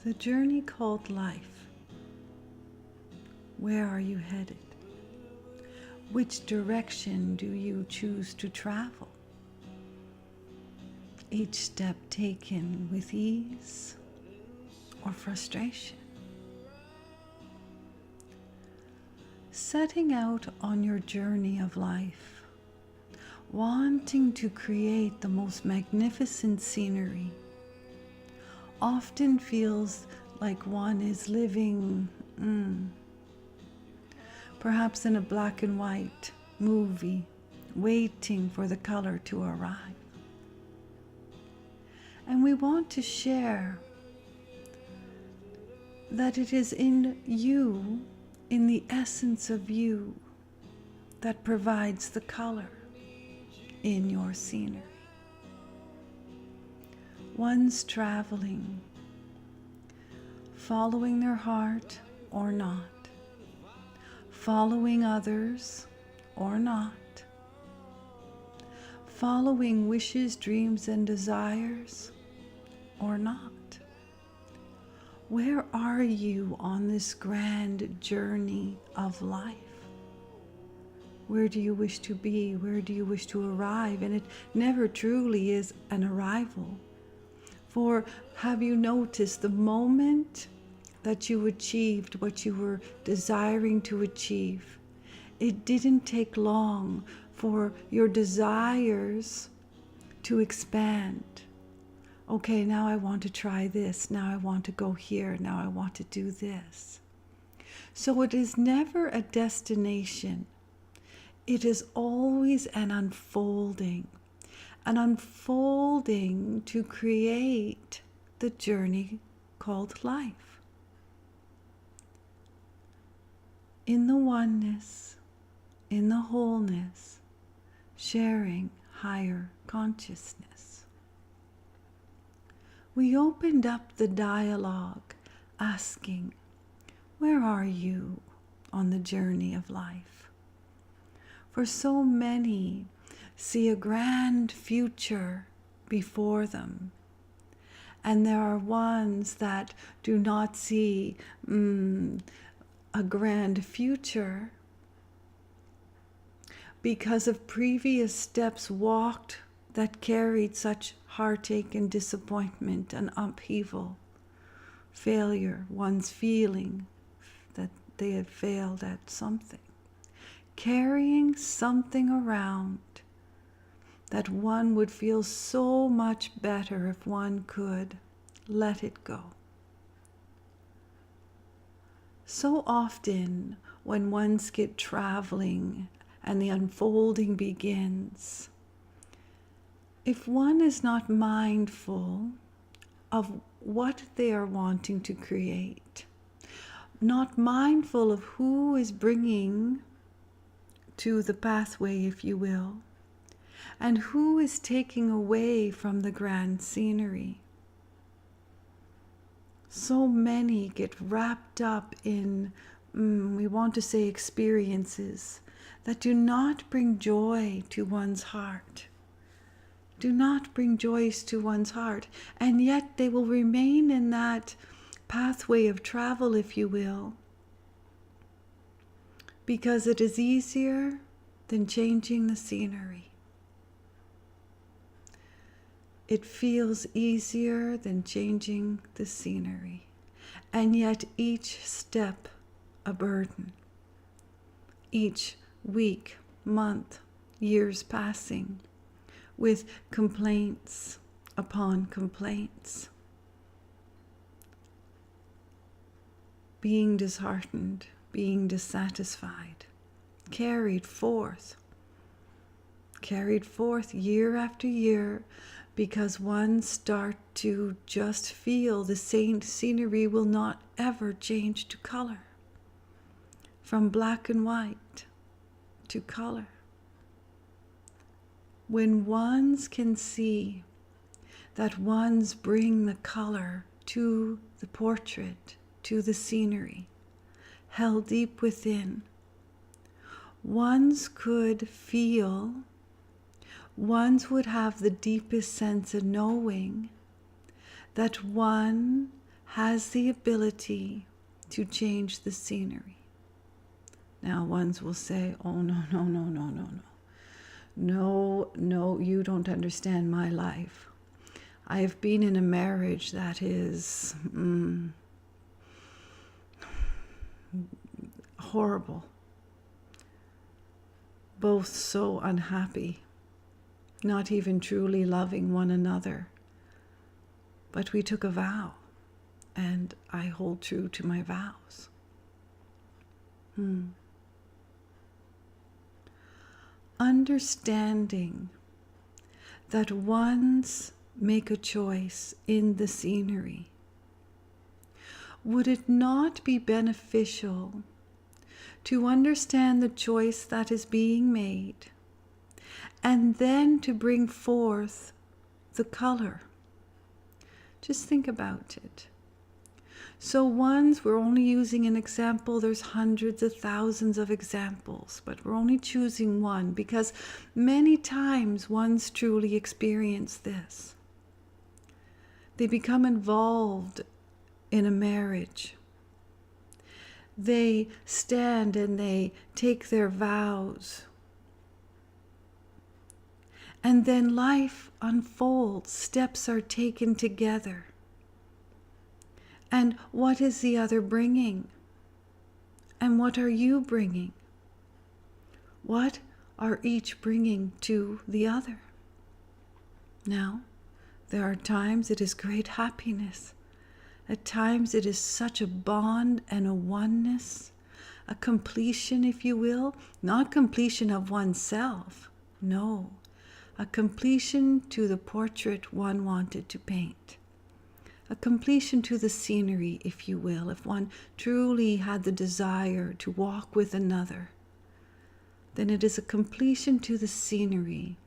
The journey called life. Where are you headed? Which direction do you choose to travel? Each step taken with ease or frustration. Setting out on your journey of life, wanting to create the most magnificent scenery, often feels like one is living perhaps in a black and white movie, waiting for the color to arrive. And we want to share that it is in you, in the essence of you, that provides the color in your scenery. One's traveling, following their heart or not, following others or not, following wishes, dreams, and desires or not. Where are you on this grand journey of life? Where do you wish to be? Where do you wish to arrive? And it never truly is an arrival. For have you noticed the moment that you achieved what you were desiring to achieve, it didn't take long for your desires to expand. Okay, now I want to try this. Now I want to go here. Now I want to do this. So it is never a destination. It is always an unfolding to create the journey called life. In the oneness, in the wholeness, sharing higher consciousness. We opened up the dialogue asking, where are you on the journey of life? For so many see a grand future before them. And there are ones that do not see a grand future because of previous steps walked that carried such heartache and disappointment and upheaval, failure, one's feeling that they had failed at something, carrying something around that one would feel so much better if one could let it go. So often when ones get traveling and the unfolding begins, if one is not mindful of what they are wanting to create, not mindful of who is bringing to the pathway, if you will, and who is taking away from the grand scenery. So many get wrapped up in, we want to say, experiences that do not bring joy to one's heart. Do not bring joys to one's heart. And yet they will remain in that pathway of travel, if you will, because it is easier than changing the scenery. It feels easier than changing the scenery. And yet each step a burden. Each week, month, years passing with complaints upon complaints. Being disheartened, being dissatisfied, carried forth year after year, because one start to just feel the same scenery will not ever change to color, from black and white to color. When ones can see that ones bring the color to the portrait, to the scenery, held deep within. Ones could feel, ones would have the deepest sense of knowing that one has the ability to change the scenery. Now, ones will say, oh, no. No, you don't understand my life. I have been in a marriage that is horrible. Both so unhappy, not even truly loving one another. But we took a vow, and I hold true to my vows. Understanding that ones make a choice in the scenery. Would it not be beneficial to understand the choice that is being made and then to bring forth the color? Just think about it. So ones, we're only using an example. There's hundreds of thousands of examples, but we're only choosing one because many times ones truly experience this. They become involved in a marriage. They stand and they take their vows. And then life unfolds. Steps are taken together. And what is the other bringing? And what are you bringing? What are each bringing to the other? Now, there are times it is great happiness. At times it is such a bond and a oneness, a completion, if you will, not completion of oneself, no, a completion to the portrait one wanted to paint. A completion to the scenery, if you will, if one truly had the desire to walk with another, then it is a completion to the scenery.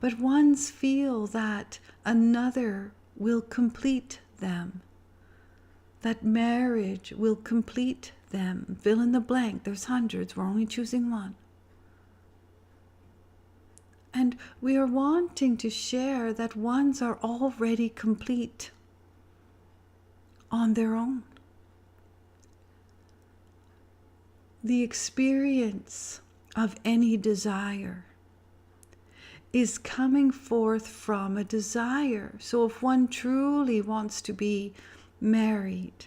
But ones feel that another will complete them, that marriage will complete them. Fill in the blank, there's hundreds, we're only choosing one. And we are wanting to share that ones are already complete on their own. The experience of any desire is coming forth from a desire. So if one truly wants to be married,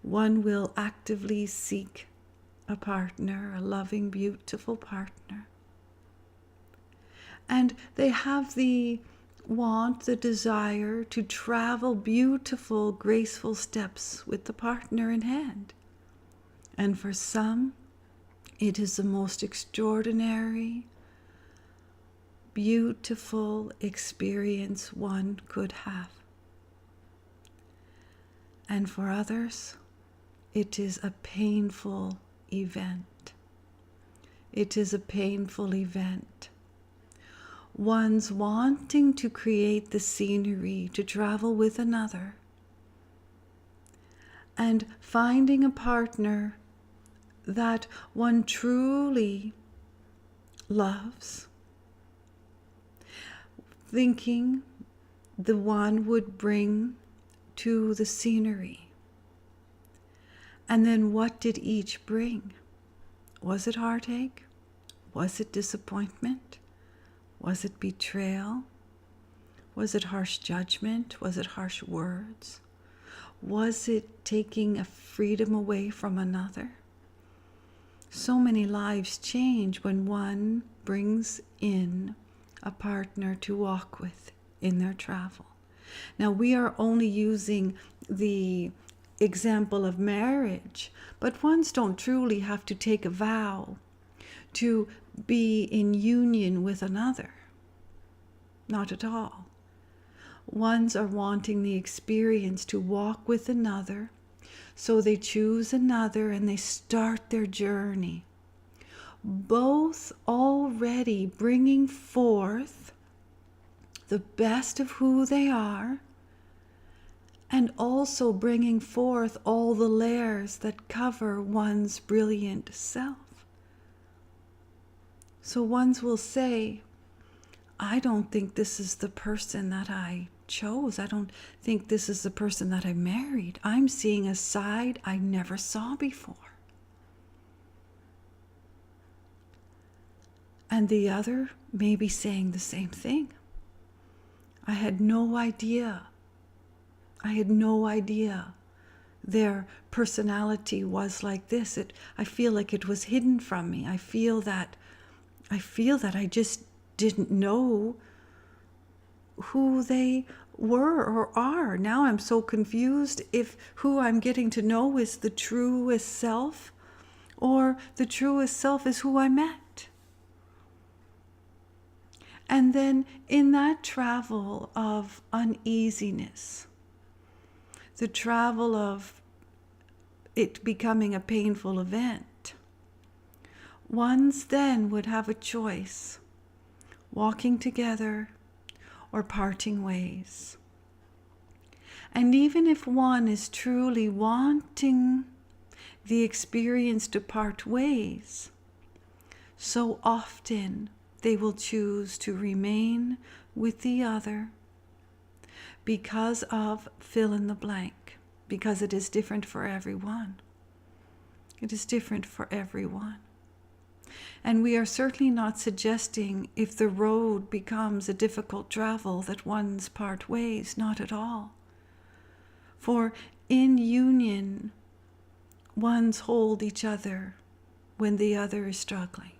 one will actively seek a partner, a loving, beautiful partner. And they have the want, the desire to travel beautiful, graceful steps with the partner in hand. And for some, it is the most extraordinary, beautiful experience one could have. And for others, it is a painful event. It is a painful event. One's wanting to create the scenery to travel with another and finding a partner that one truly loves, thinking the one would bring to the scenery. And then what did each bring? Was it heartache? Was it disappointment? Was it betrayal? Was it harsh judgment? Was it harsh words? Was it taking a freedom away from another? So many lives change when one brings in a partner to walk with in their travel. Now, we are only using the example of marriage, but ones don't truly have to take a vow to be in union with another. Not at all. Ones are wanting the experience to walk with another, so they choose another and they start their journey. Both already bringing forth the best of who they are, and also bringing forth all the layers that cover one's brilliant self. So ones will say, I don't think this is the person that I chose. I don't think this is the person that I married. I'm seeing a side I never saw before. And the other may be saying the same thing. I had no idea. I had no idea their personality was like this. I feel like it was hidden from me. I feel that I just didn't know who they were or are. Now I'm so confused if who I'm getting to know is the truest self, or the truest self is who I met. And then in that travel of uneasiness, the travel of it becoming a painful event, ones then would have a choice, walking together or parting ways. And even if one is truly wanting the experience to part ways, so often they will choose to remain with the other because of fill in the blank, because it is different for everyone. It is different for everyone. And we are certainly not suggesting if the road becomes a difficult travel that ones part ways, not at all. For in union, ones hold each other when the other is struggling.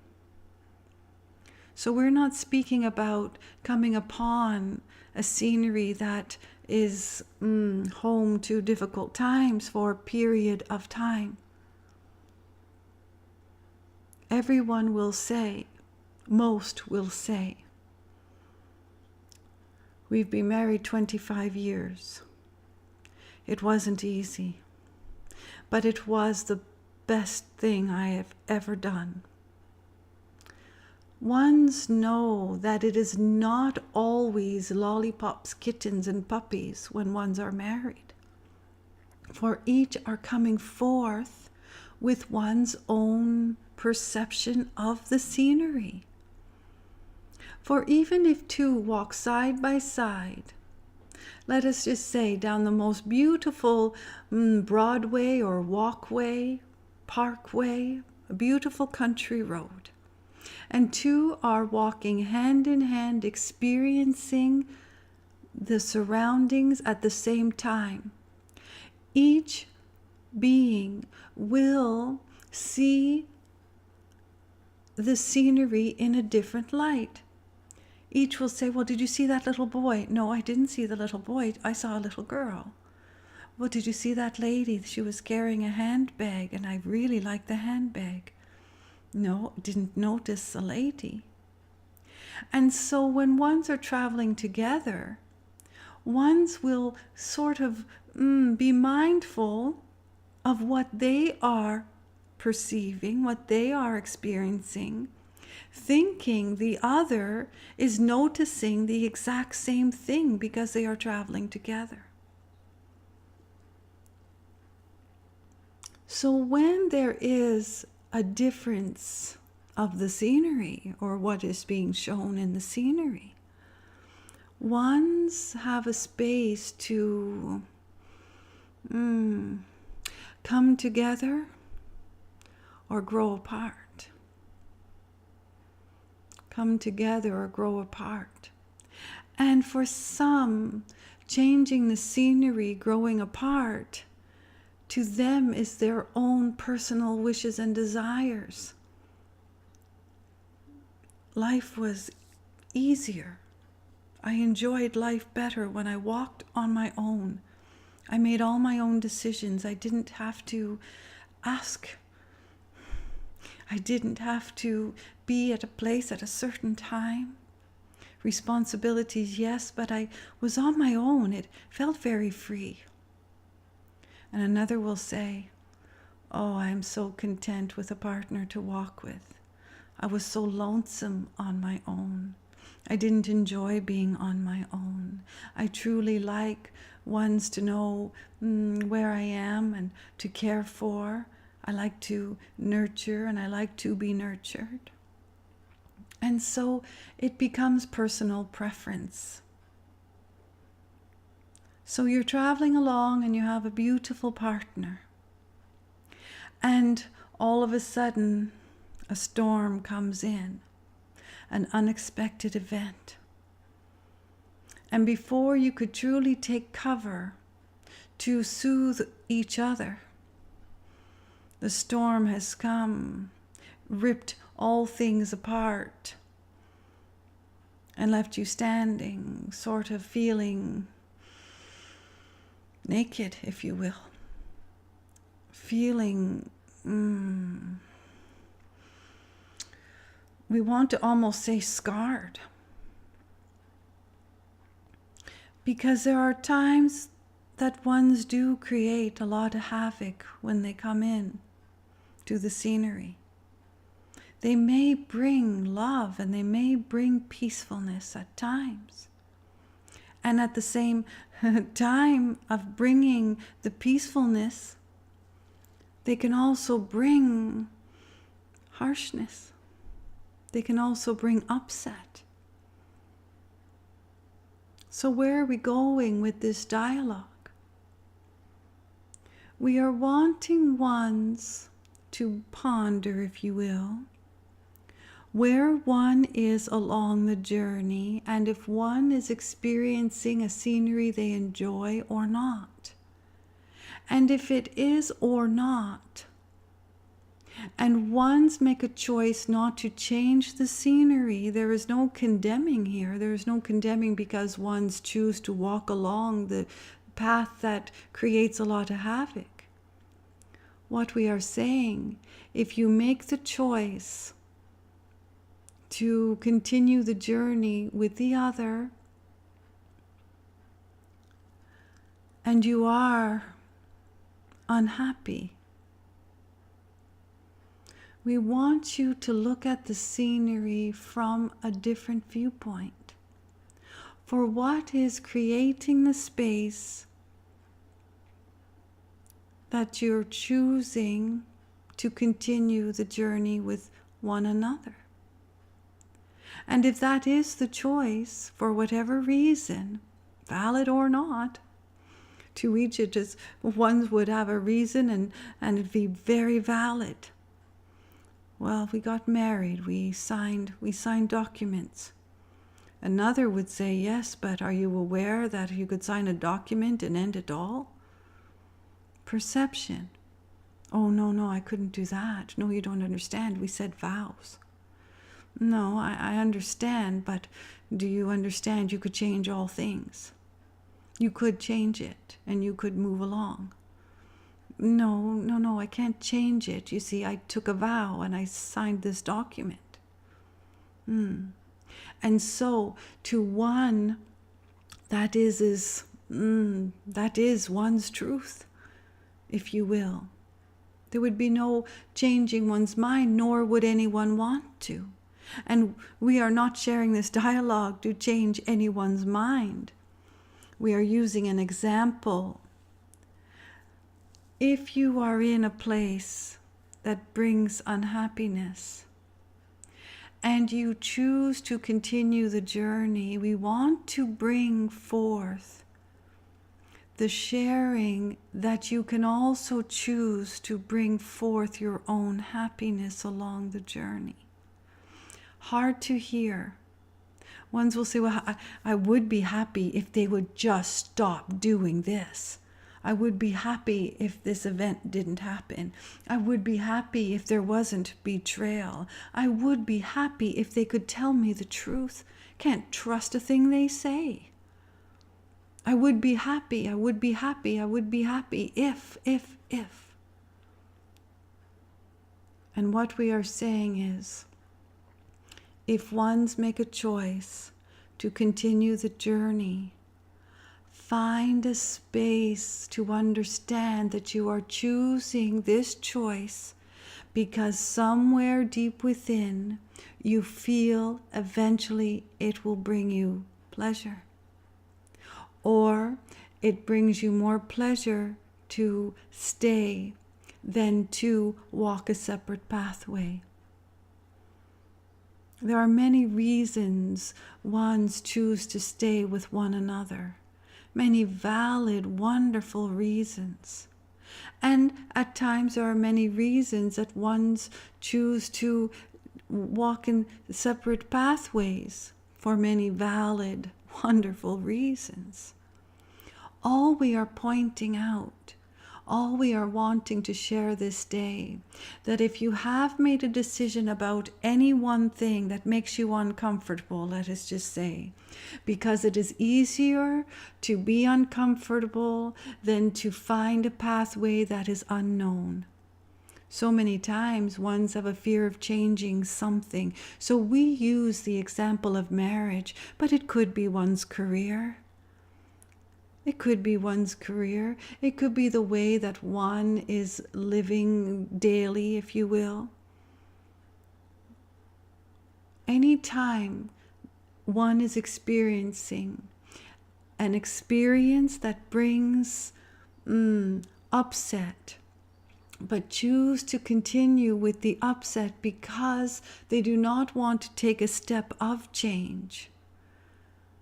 So we're not speaking about coming upon a scenery that is home to difficult times for a period of time. Everyone will say, most will say, we've been married 25 years. It wasn't easy, but it was the best thing I have ever done. Ones know that it is not always lollipops, kittens, and puppies when ones are married, for each are coming forth with one's own perception of the scenery. For even if two walk side by side, let us just say down the most beautiful Broadway or walkway, parkway, a beautiful country road, and two are walking hand in hand, experiencing the surroundings at the same time, each being will see the scenery in a different light. Each will say, well, did you see that little boy? No, I didn't see the little boy. I saw a little girl. Well, did you see that lady? She was carrying a handbag, and I really liked the handbag. No, didn't notice a lady. And so when ones are traveling together, ones will sort of be mindful of what they are perceiving, what they are experiencing, thinking the other is noticing the exact same thing because they are traveling together. So when there is a difference of the scenery or what is being shown in the scenery, ones have a space to come together or grow apart. Come together or grow apart. And for some, changing the scenery, growing apart, to them is their own personal wishes and desires. Life was easier. I enjoyed life better when I walked on my own. I made all my own decisions. I didn't have to ask. I didn't have to be at a place at a certain time. Responsibilities, yes, but I was on my own. It felt very free. And another will say, oh, I'm so content with a partner to walk with. I was so lonesome on my own. I didn't enjoy being on my own. I truly like ones to know where I am and to care for. I like to nurture and I like to be nurtured. And so it becomes personal preference. So you're traveling along and you have a beautiful partner. And all of a sudden, a storm comes in, an unexpected event. And before you could truly take cover to soothe each other, the storm has come, ripped all things apart, and left you standing, sort of feeling naked, if you will. Feeling, we want to almost say scarred. Because there are times that ones do create a lot of havoc when they come in to the scenery. They may bring love and they may bring peacefulness at times. And at the same time of bringing the peacefulness, they can also bring harshness. They can also bring upset. So where are we going with this dialogue? We are wanting ones to ponder, if you will, where one is along the journey and if one is experiencing a scenery they enjoy or not. And if it is or not, and ones make a choice not to change the scenery, there is no condemning here. There is no condemning because ones choose to walk along the path that creates a lot of havoc. What we are saying, if you make the choice to continue the journey with the other, and you are unhappy, we want you to look at the scenery from a different viewpoint. For what is creating the space that you're choosing to continue the journey with one another? And if that is the choice, for whatever reason, valid or not, to each it is, ones would have a reason and it'd be very valid. Well, we got married, we signed documents. Another would say, yes, but are you aware that you could sign a document and end it all? Perception. Oh, no, I couldn't do that. No, you don't understand. We said vows. No, I understand, but do you understand you could change all things? You could change it and you could move along. No, I can't change it. You see, I took a vow and I signed this document. And so to one, that is one's truth, if you will. There would be no changing one's mind, nor would anyone want to. And we are not sharing this dialogue to change anyone's mind. We are using an example. If you are in a place that brings unhappiness and you choose to continue the journey, we want to bring forth the sharing that you can also choose to bring forth your own happiness along the journey. Hard to hear. Ones will say, well, I would be happy if they would just stop doing this. I would be happy if this event didn't happen. I would be happy if there wasn't betrayal. I would be happy if they could tell me the truth. Can't trust a thing they say. I would be happy if. And what we are saying is, if ones make a choice to continue the journey, find a space to understand that you are choosing this choice because somewhere deep within you feel eventually it will bring you pleasure. Or it brings you more pleasure to stay than to walk a separate pathway. There are many reasons ones choose to stay with one another. Many valid, wonderful reasons. And at times there are many reasons that ones choose to walk in separate pathways for many valid, wonderful reasons. All we are pointing out, all we are wanting to share this day, that if you have made a decision about any one thing that makes you uncomfortable, let us just say, because it is easier to be uncomfortable than to find a pathway that is unknown. So many times ones have a fear of changing something. So we use the example of marriage, but it could be one's career. It could be one's career. It could be the way that one is living daily, if you will. Anytime one is experiencing an experience that brings upset, but choose to continue with the upset because they do not want to take a step of change,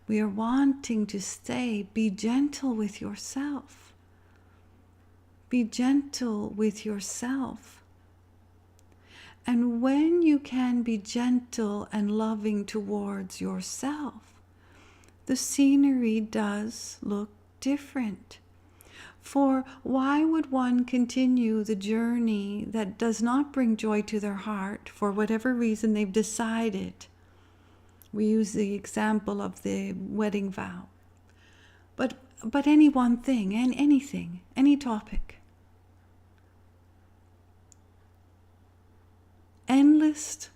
we are wanting to say, be gentle with yourself. Be gentle with yourself. And when you can be gentle and loving towards yourself, the scenery does look different. For why would one continue the journey that does not bring joy to their heart for whatever reason they've decided? We use the example of the wedding vow. But any one thing, and anything, any topic. Endless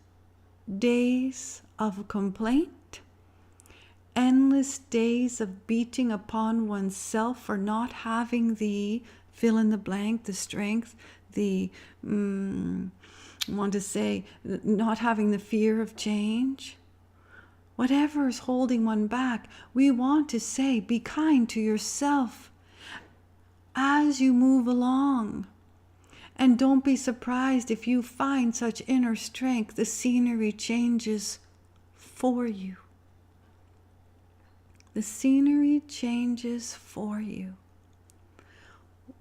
days of complaint, endless days of beating upon oneself for not having the fill in the blank, the strength, the, not having the fear of change. Whatever is holding one back, we want to say, be kind to yourself as you move along. And don't be surprised if you find such inner strength, the scenery changes for you. The scenery changes for you.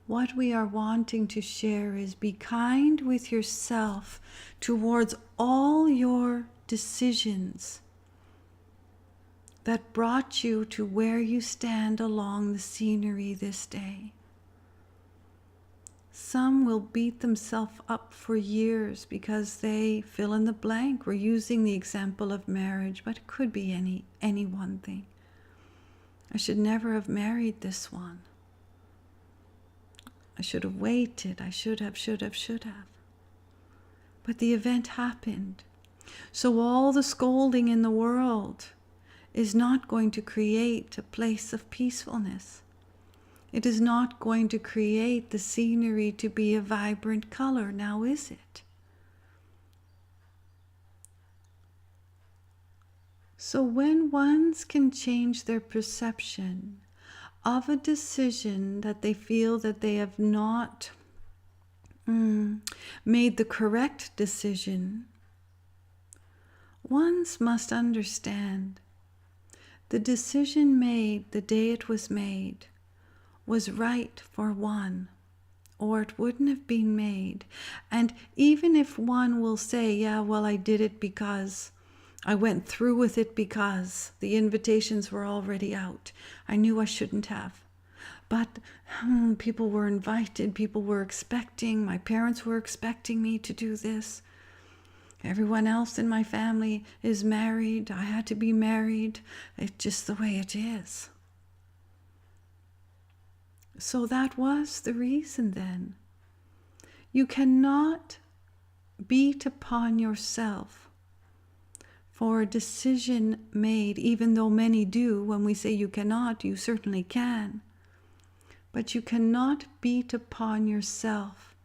What we are wanting to share is be kind with yourself towards all your decisions that brought you to where you stand along the scenery this day. Some will beat themselves up for years because they fill in the blank. We're using the example of marriage, but it could be any one thing. I should never have married this one. I should have waited. I should have. But the event happened. So all the scolding in the world is not going to create a place of peacefulness. It is not going to create the scenery to be a vibrant color, now is it? So when ones can change their perception of a decision that they feel that they have not made the correct decision, ones must understand the decision made the day it was made was right for one, or it wouldn't have been made. And even if one will say, yeah, well, I did it because I went through with it because the invitations were already out. I knew I shouldn't have. But people were invited, people were expecting, my parents were expecting me to do this. Everyone else in my family is married. I had to be married. It's just the way it is. So that was the reason then. You cannot beat upon yourself for a decision made, even though many do. When we say you cannot, you certainly can. But you cannot beat upon yourself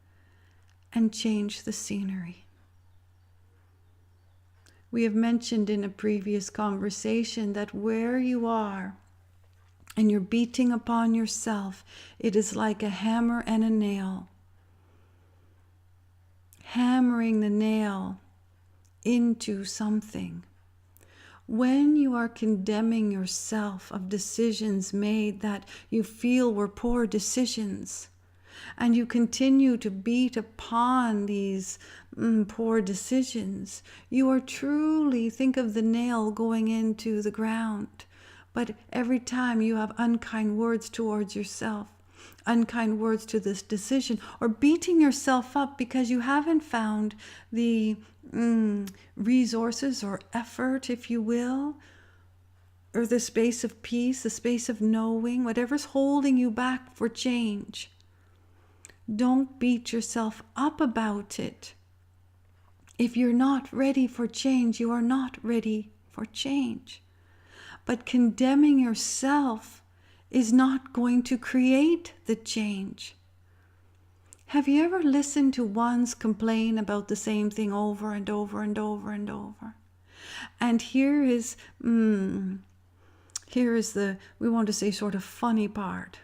and change the scenery. We have mentioned in a previous conversation that where you are and you're beating upon yourself, it is like a hammer and a nail. Hammering the nail into something. When you are condemning yourself of decisions made that you feel were poor decisions, and you continue to beat upon these poor decisions, you are truly, think of the nail going into the ground. But every time you have unkind words towards yourself, unkind words to this decision, or beating yourself up because you haven't found the resources or effort, if you will, or the space of peace, the space of knowing, whatever's holding you back for change. Don't beat yourself up about it. If you're not ready for change, you are not ready for change. But condemning yourself is not going to create the change. Have you ever listened to ones complain about the same thing over and over and over and over? And here is the, we want to say, sort of funny part.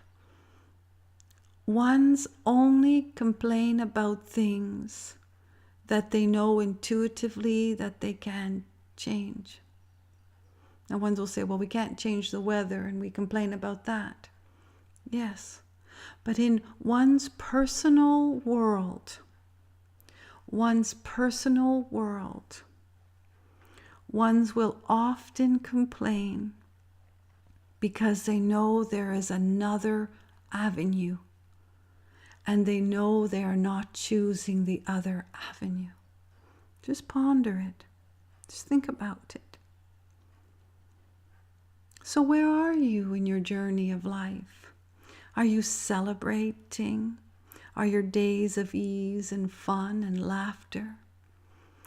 Ones only complain about things that they know intuitively that they can change. Now ones will say, well, we can't change the weather, and we complain about that. Yes. But in one's personal world, ones will often complain because they know there is another avenue, and they know they are not choosing the other avenue. Just ponder it. Just think about it. So where are you in your journey of life? Are you celebrating? Are your days of ease and fun and laughter?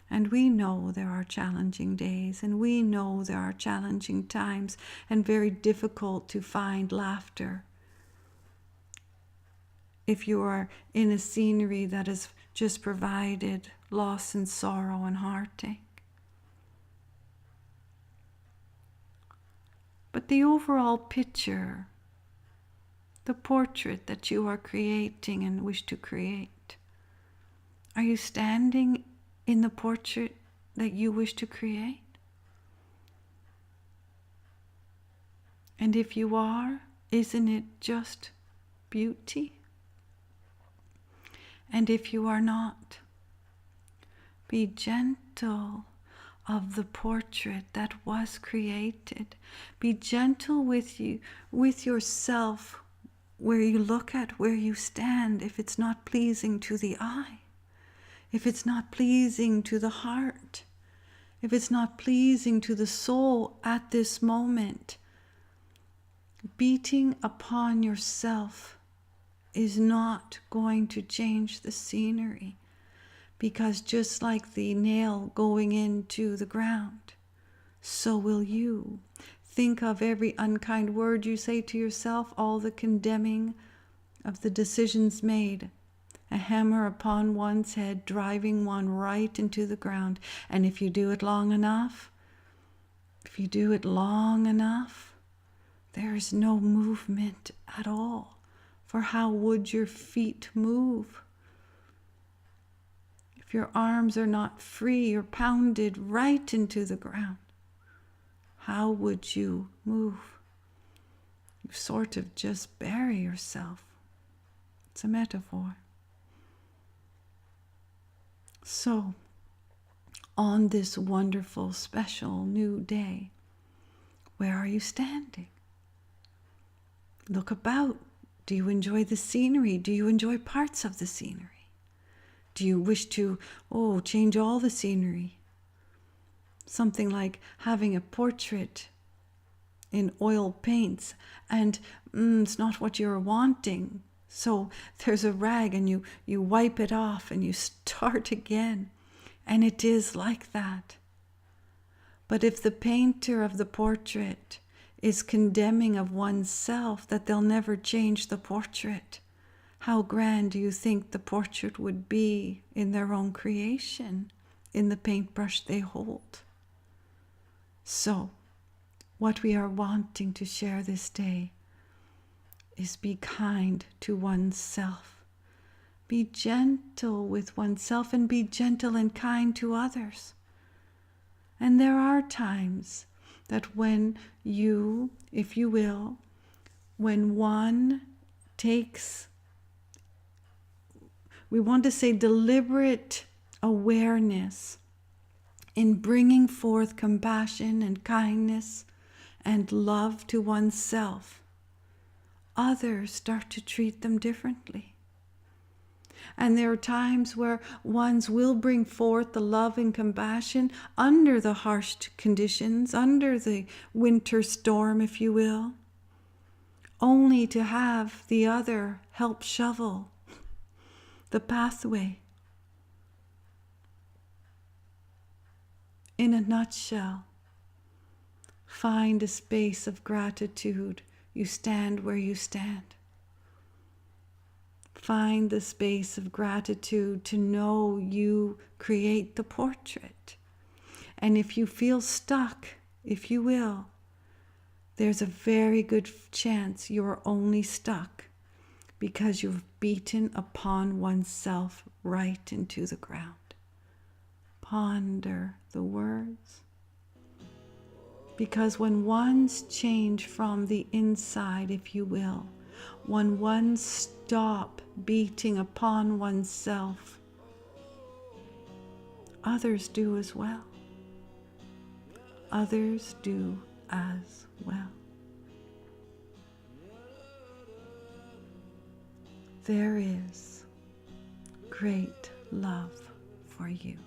And we know there are challenging days, and we know there are challenging times, and very difficult to find laughter if you are in a scenery that has just provided loss and sorrow and heartache. But the overall picture, the portrait that you are creating and wish to create, are you standing in the portrait that you wish to create? And if you are, isn't it just beauty? And if you are not, be gentle of the portrait that was created. Be gentle with you, with yourself, where you look at where you stand, if it's not pleasing to the eye, if it's not pleasing to the heart, if it's not pleasing to the soul at this moment. Beating upon yourself is not going to change the scenery, because just like the nail going into the ground, so will you. Think of every unkind word you say to yourself, all the condemning of the decisions made, a hammer upon one's head, driving one right into the ground. And if you do it long enough, there is no movement at all. For how would your feet move? If your arms are not free, you're pounded right into the ground. How would you move? You sort of just bury yourself. It's a metaphor. So, on this wonderful, special new day, where are you standing? Look about. Do you enjoy the scenery? Do you enjoy parts of the scenery? Do you wish to, change all the scenery? Something like having a portrait in oil paints, and it's not what you're wanting. So there's a rag, and you wipe it off and you start again. And it is like that. But if the painter of the portrait is condemning of oneself that they'll never change the portrait, how grand do you think the portrait would be in their own creation, in the paintbrush they hold? So, what we are wanting to share this day is be kind to oneself. Be gentle with oneself and be gentle and kind to others. And there are times that when you, if you will, when one takes, we want to say deliberate awareness in bringing forth compassion and kindness and love to oneself, others start to treat them differently. And there are times where ones will bring forth the love and compassion under the harsh conditions, under the winter storm, if you will, only to have the other help shovel the pathway. In a nutshell, find a space of gratitude. You stand where you stand. Find the space of gratitude to know you create the portrait. And if you feel stuck, if you will, there's a very good chance you're only stuck because you've beaten upon oneself right into the ground. Ponder the words. Because when one's change from the inside, if you will, when one stop beating upon oneself, others do as well. Others do as well. There is great love for you.